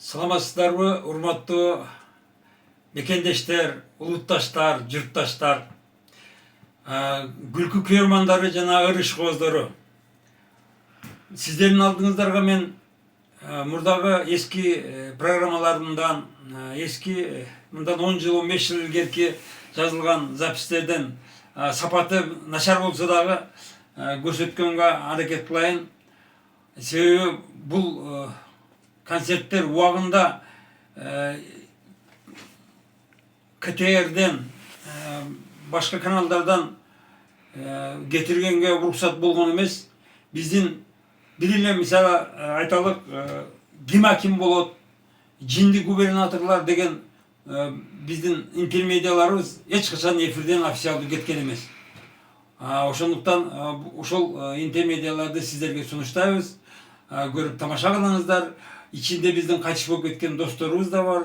Саламатсыздарбы, урматтуу мекендештер, улутташтар, журтташтар, күлкү күйөрмандары жана ыр ишкооздору. Сиздердин алдыңыздарга мен мурдагы эски программаларымдан, эски мындан 10 жыл, 15 жыл илгерки жазылган запистерден сапаты начар болсо дагы көрсөткөнгө аракет кылайын. Себеби бул концерттер убагында КТРден, башка каналдардан кетиргенге уруксат болгон эмес. Биздин бир эле мисалы айталык, ким аким болот, жинди губернаторлар деген биздин интермедиаларыбыз эч качан эфирден официалдуу кеткен эмес. Ошондуктан ошол интермедиаларды сиздерге сунуштайбыз. Көрүп тамаша кылыңыздар. Ичинде биздин кайтыш болуп кеткен досторубуз да бар,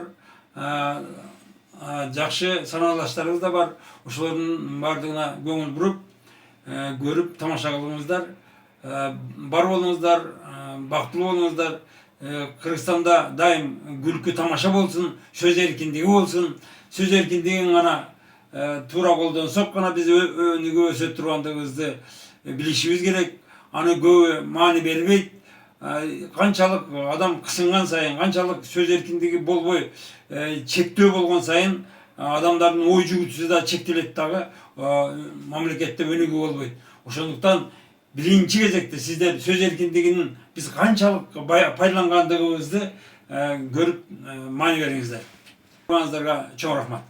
жакшы санаалаштарыбыз да бар. Ошолордун бардыгына көңүл буруп, көрүп тамаша кылыңыздар. Бар болуңуздар, бактылуу болуңуздар. Кыргызстанда дайым күлкү тамаша болсун, сөз эркиндиги болсун. Сөз эркиндигин гана туура колдонсок гана биз өнүгүп өсө тургандыгыбызды билишибиз керек. Аны көбү маани бербейт. Канчалык адам кысынган сайын, канчалык сөз эркиндиги болбой чектөө болгон сайын адамдардын ой жүгүтүсү да чектелет дагы, мамлекетте өнүгүү болбойт. Ошондуктан биринчи кезекте сиздер сөз эркиндигинин биз канчалык пайдалангандыгыбызды көрүп маани бериңиздер. Чоң рахмат.